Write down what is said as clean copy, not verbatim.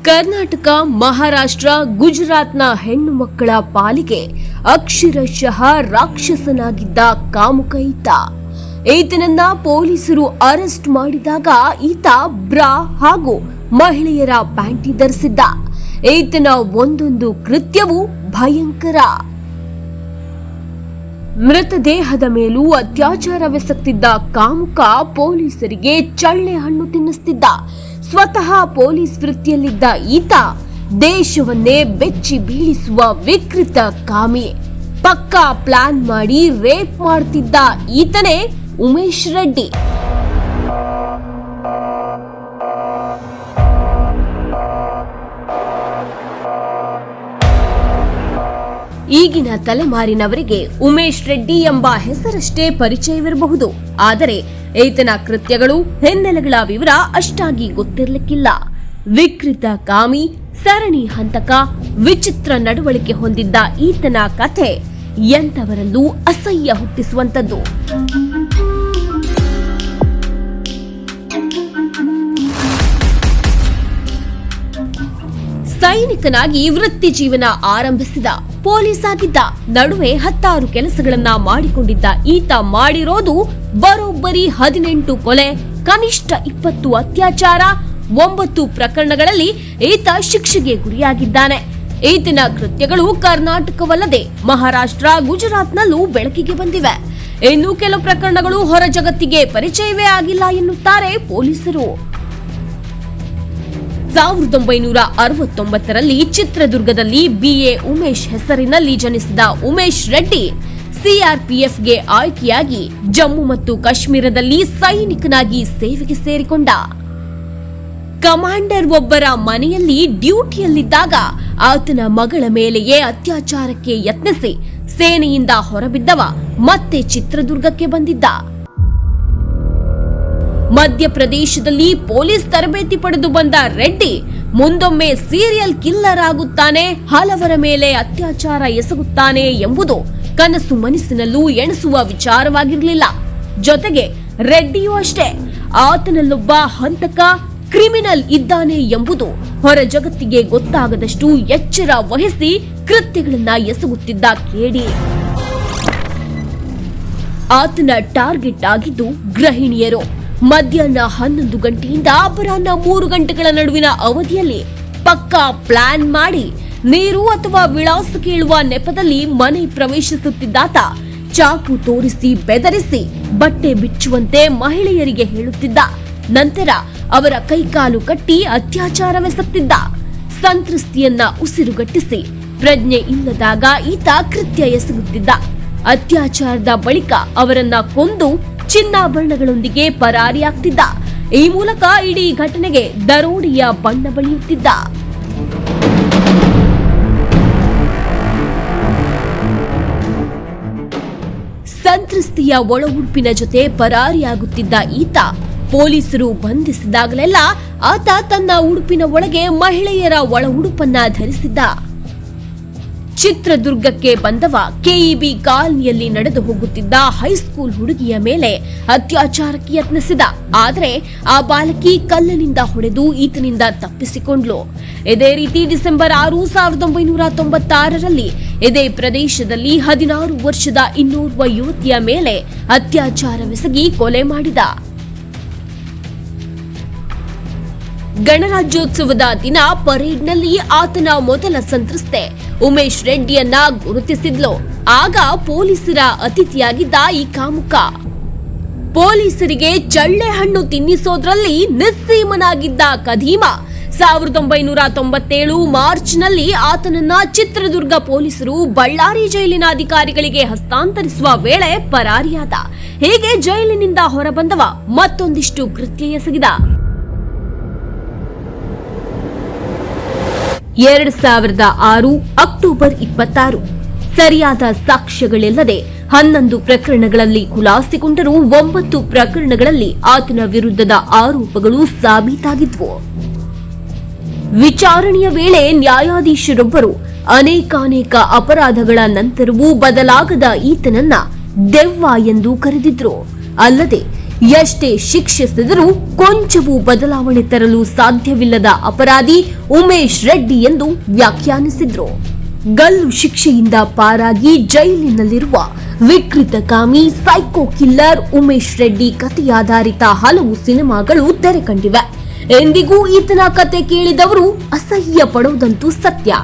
ಕರ್ನಾಟಕ, ಮಹಾರಾಷ್ಟ್ರ, ಗುಜರಾತ್ನ ಹೆಣ್ಣು ಮಕ್ಕಳ ಪಾಲಿಗೆ ಅಕ್ಷರಶಃ ರಾಕ್ಷಸನಾಗಿದ್ದ ಕಾಮುಕ ಈತನನ್ನ ಪೊಲೀಸರು ಅರೆಸ್ಟ್ ಮಾಡಿದಾಗ ಈತ ಬ್ರಾ ಹಾಗೂ ಮಹಿಳೆಯರ ಪ್ಯಾಂಟಿ ಧರಿಸಿದ್ದ. ಈತನ ಒಂದೊಂದು ಕೃತ್ಯವೂ ಭಯಂಕರ. ಮೃತದೇಹದ ಮೇಲೂ ಅತ್ಯಾಚಾರವೆಸಗ್ತಿದ್ದ ಕಾಮುಕ ಪೊಲೀಸರಿಗೆ ಚಳ್ಳೆ ಹಣ್ಣು ತಿನ್ನಿಸ್ತಿದ್ದ. ಸ್ವತಃ ಪೊಲೀಸ್ ವೃತ್ತಿಯಲ್ಲಿದ್ದ ಈತ ದೇಶವನ್ನೇ ಬೆಚ್ಚಿ ಬೀಳಿಸುವ ವಿಕೃತ ಕಾಮಿ. ಪಕ್ಕಾ ಪ್ಲಾನ್ ಮಾಡಿ ರೇಪ್ ಮಾಡ್ತಿದ್ದ ಈತನೇ ಉಮೇಶ್ ರೆಡ್ಡಿ. ಈಗಿನ ತಲೆಮಾರಿನವರಿಗೆ ಉಮೇಶ್ ರೆಡ್ಡಿ ಎಂಬ ಹೆಸರಷ್ಟೇ ಪರಿಚಯವಿರಬಹುದು. ಆದರೆ ಈತನ ಕೃತ್ಯಗಳು, ಹಿನ್ನೆಲೆಗಳ ವಿವರ ಅಷ್ಟಾಗಿ ಗೊತ್ತಿರಲಿಕ್ಕಿಲ್ಲ. ವಿಕೃತ ಕಾಮಿ, ಸರಣಿ ಹಂತಕ, ವಿಚಿತ್ರ ನಡವಳಿಕೆ ಹೊಂದಿದ್ದ ಈತನ ಕಥೆ ಎಂತವರಲ್ಲೂ ಅಸಹ್ಯ ಹುಟ್ಟಿಸುವಂತದ್ದು. ಸೈನಿಕನಾಗಿ ವೃತ್ತಿ ಜೀವನ ಆರಂಭಿಸಿದ. ಪೊಲೀಸ್ ಆಗಿದ್ದ. ನಡುವೆ 10 ಕೆಲಸಗಳನ್ನ ಮಾಡಿಕೊಂಡಿದ್ದ ಈತ ಮಾಡಿರೋದು ಬರೋಬ್ಬರಿ 18 ಕೊಲೆ, ಕನಿಷ್ಠ 20 ಅತ್ಯಾಚಾರ, 9 ಪ್ರಕರಣಗಳಲ್ಲಿ ಈತ ಶಿಕ್ಷೆಗೆ ಗುರಿಯಾಗಿದ್ದಾನೆ. ಈತನ ಕೃತ್ಯಗಳು ಕರ್ನಾಟಕವಲ್ಲದೆ ಮಹಾರಾಷ್ಟ್ರ, ಗುಜರಾತ್ನಲ್ಲೂ ಬೆಳಕಿಗೆ ಬಂದಿವೆ. ಇನ್ನು ಕೆಲವು ಪ್ರಕರಣಗಳು ಹೊರ ಜಗತ್ತಿಗೆ ಪರಿಚಯವೇ ಆಗಿಲ್ಲ ಎನ್ನುತ್ತಾರೆ ಪೊಲೀಸರು. 1969ರಲ್ಲಿ ಚಿತ್ರದುರ್ಗದಲ್ಲಿ BA ಉಮೇಶ್ ಹೆಸರಿನಲ್ಲಿ ಜನಿಸಿದ ಉಮೇಶ್ ರೆಡ್ಡಿ ಸಿಆರ್ಪಿಎಫ್ಗೆ ಆಯ್ಕೆಯಾಗಿ ಜಮ್ಮು ಮತ್ತು ಕಾಶ್ಮೀರದಲ್ಲಿ ಸೈನಿಕನಾಗಿ ಸೇವೆಗೆ ಸೇರಿಕೊಂಡ. ಕಮಾಂಡರ್ ಒಬ್ಬರ ಮನೆಯಲ್ಲಿ ಡ್ಯೂಟಿಯಲ್ಲಿದ್ದಾಗ ಆತನ ಮಗಳ ಮೇಲೆಯೇ ಅತ್ಯಾಚಾರಕ್ಕೆ ಯತ್ನಿಸಿ ಸೇನೆಯಿಂದ ಹೊರಬಿದ್ದವ ಮತ್ತೆ ಚಿತ್ರದುರ್ಗಕ್ಕೆ ಬಂದಿದ್ದ. ಮಧ್ಯಪ್ರದೇಶದಲ್ಲಿ ಪೊಲೀಸ್ ತರಬೇತಿ ಪಡೆದು ಬಂದ ರೆಡ್ಡಿ ಮುಂದೊಮ್ಮೆ ಸೀರಿಯಲ್ ಕಿಲ್ಲರ್ ಆಗುತ್ತಾನೆ, ಹಲವರ ಮೇಲೆ ಅತ್ಯಾಚಾರ ಎಸಗುತ್ತಾನೆ ಎಂಬುದು ಕನಸು ಮನಸ್ಸಿನಲ್ಲೂ ಎಣಿಸುವ ವಿಚಾರವಾಗಿರಲಿಲ್ಲ. ಜೊತೆಗೆ ರೆಡ್ಡಿಯೂ ಅಷ್ಟೇ, ಆತನಲ್ಲೊಬ್ಬ ಹಂತಕ, ಕ್ರಿಮಿನಲ್ ಇದ್ದಾನೆ ಎಂಬುದು ಹೊರ ಜಗತ್ತಿಗೆ ಗೊತ್ತಾಗದಷ್ಟು ಎಚ್ಚರ ವಹಿಸಿ ಕೃತ್ಯಗಳನ್ನ ಎಸಗುತ್ತಿದ್ದ ಕೇಡಿ. ಆತನ ಟಾರ್ಗೆಟ್ ಆಗಿದ್ದು ಗೃಹಿಣಿಯರು. ಮಧ್ಯಾಹ್ನ 11 ಗಂಟೆಯಿಂದ ಅಪರಾಹ್ನ 3 ಗಂಟೆಗಳ ನಡುವಿನ ಅವಧಿಯಲ್ಲಿ ಪಕ್ಕಾ ಪ್ಲಾನ್ ಮಾಡಿ ನೀರು ಅಥವಾ ವಿಳಾಸ ಕೇಳುವ ನೆಪದಲ್ಲಿ ಮನೆ ಪ್ರವೇಶಿಸುತ್ತಿದ್ದಾತ. ಚಾಕು ತೋರಿಸಿ ಬೆದರಿಸಿ ಬಟ್ಟೆ ಬಿಚ್ಚುವಂತೆ ಮಹಿಳೆಯರಿಗೆ ಹೇಳುತ್ತಿದ್ದ. ನಂತರ ಅವರ ಕೈಕಾಲು ಕಟ್ಟಿ ಅತ್ಯಾಚಾರವೆಸಗುತ್ತಿದ್ದ. ಸಂತ್ರಸ್ತಿಯನ್ನ ಉಸಿರುಗಟ್ಟಿಸಿ ಪ್ರಜ್ಞೆ ಇಲ್ಲದಾಗ ಈತ ಕೃತ್ಯ ಎಸಗುತ್ತಿದ್ದ. ಅತ್ಯಾಚಾರದ ಬಳಿಕ ಅವರನ್ನ ಕೊಂದು ಚಿನ್ನಾಭರಣಗಳೊಂದಿಗೆ ಪರಾರಿಯಾಗ್ತಿದ್ದ. ಈ ಮೂಲಕ ಇಡೀ ಘಟನೆಗೆ ದರೋಡೆಯ ಬಣ್ಣ ಬಳಿಯುತ್ತಿದ್ದ. ಸಂತ್ರಸ್ತಿಯ ಒಳ ಉಡುಪಿನ ಜೊತೆ ಪರಾರಿಯಾಗುತ್ತಿದ್ದ ಈತ ಪೊಲೀಸರು ಬಂಧಿಸಿದಾಗಲೆಲ್ಲ ಆತ ತನ್ನ ಉಡುಪಿನ ಒಳಗೆ ಮಹಿಳೆಯರ ಒಳ ಉಡುಪನ್ನ ಧರಿಸಿದ್ದ. ಚಿತ್ರದುರ್ಗಕ್ಕೆ ಬಂದವ ಕೆಇಬಿ ಕಾಲನಿಯಲ್ಲಿ ನಡೆದು ಹೋಗುತ್ತಿದ್ದ ಹೈಸ್ಕೂಲ್ ಹುಡುಗಿಯ ಮೇಲೆ ಅತ್ಯಾಚಾರಕ್ಕೆ ಯತ್ನಿಸಿದ. ಆದರೆ ಆ ಬಾಲಕಿ ಕಲ್ಲಿನಿಂದ ಹೊಡೆದು ಈತನಿಂದ ತಪ್ಪಿಸಿಕೊಂಡ್ಲು. ಇದೇ ರೀತಿ ಡಿಸೆಂಬರ್ 6, 1996ರಲ್ಲಿ ಇದೇ ಪ್ರದೇಶದಲ್ಲಿ 16 ವರ್ಷದ ಇನ್ನೋರ್ವ ಯುವತಿಯ ಮೇಲೆ ಅತ್ಯಾಚಾರವೆಸಗಿ ಕೊಲೆ ಮಾಡಿದ. ಗಣರಾಜ್ಯೋತ್ಸವದ ದಿನ ಪರೇಡ್ನಲ್ಲಿ ಆತನ ಮೊದಲ ಸಂತ್ರಸ್ತೆ ಉಮೇಶ್ ರೆಡ್ಡಿಯನ್ನ ಗುರುತಿಸಿದ್ಲು. ಆಗ ಪೊಲೀಸರ ಅತಿಥಿಯಾಗಿದ್ದ ಈ ಕಾಮುಕ ಪೊಲೀಸರಿಗೆ ಚಳ್ಳೆ ಹಣ್ಣು ತಿನ್ನಿಸೋದ್ರಲ್ಲಿ ನಿಸ್ಸೀಮನಾಗಿದ್ದ ಕದೀಮ 1997 ಮಾರ್ಚ್ನಲ್ಲಿ ಆತನನ್ನ ಚಿತ್ರದುರ್ಗ ಪೊಲೀಸರು ಬಳ್ಳಾರಿ ಜೈಲಿನ ಅಧಿಕಾರಿಗಳಿಗೆ ಹಸ್ತಾಂತರಿಸುವ ವೇಳೆ ಪರಾರಿಯಾದ. ಹೀಗೆ ಜೈಲಿನಿಂದ ಹೊರಬಂದವ ಮತ್ತೊಂದಿಷ್ಟು ಕೃತ್ಯ ಎಸಗಿದ. 2006 ಅಕ್ಟೋಬರ್ 26 ಸರಿಯಾದ ಸಾಕ್ಷ್ಯಗಳಿಲ್ಲದೆ 11 ಪ್ರಕರಣಗಳಲ್ಲಿ ಖುಲಾಸೆಗೊಂಡರೂ 9 ಪ್ರಕರಣಗಳಲ್ಲಿ ಆತನ ವಿರುದ್ಧದ ಆರೋಪಗಳು ಸಾಬೀತಾಗಿದ್ವು. ವಿಚಾರಣೆಯ ವೇಳೆ ನ್ಯಾಯಾಧೀಶರೊಬ್ಬರು ಅನೇಕಾನೇಕ ಅಪರಾಧಗಳ ನಂತರವೂ ಬದಲಾಗದ ಈತನನ್ನ ದೆವ್ವ ಎಂದು ಕರೆದಿದ್ರು. ಅಲ್ಲದೆ ಎಷ್ಟೇ ಶಿಕ್ಷಿಸಿದರೂ ಕೊಂಚವೂ ಬದಲಾವಣೆ ತರಲು ಸಾಧ್ಯವಿಲ್ಲದ ಅಪರಾಧಿ ಉಮೇಶ್ ರೆಡ್ಡಿ ಎಂದು ವ್ಯಾಖ್ಯಾನಿಸಿದ್ರು. ಗಲ್ಲು ಶಿಕ್ಷೆಯಿಂದ ಪಾರಾಗಿ ಜೈಲಿನಲ್ಲಿರುವ ವಿಕೃತಕಾಮಿ ಸೈಕೋ ಕಿಲ್ಲರ್ ಉಮೇಶ್ ರೆಡ್ಡಿ ಕಥೆಯಾಧಾರಿತ ಹಲವು ಸಿನಿಮಾಗಳು ತೆರೆ ಕಂಡಿವೆ. ಎಂದಿಗೂ ಈತನ ಕತೆ ಕೇಳಿದವರು ಅಸಹ್ಯ ಪಡುವುದಂತೂ ಸತ್ಯ.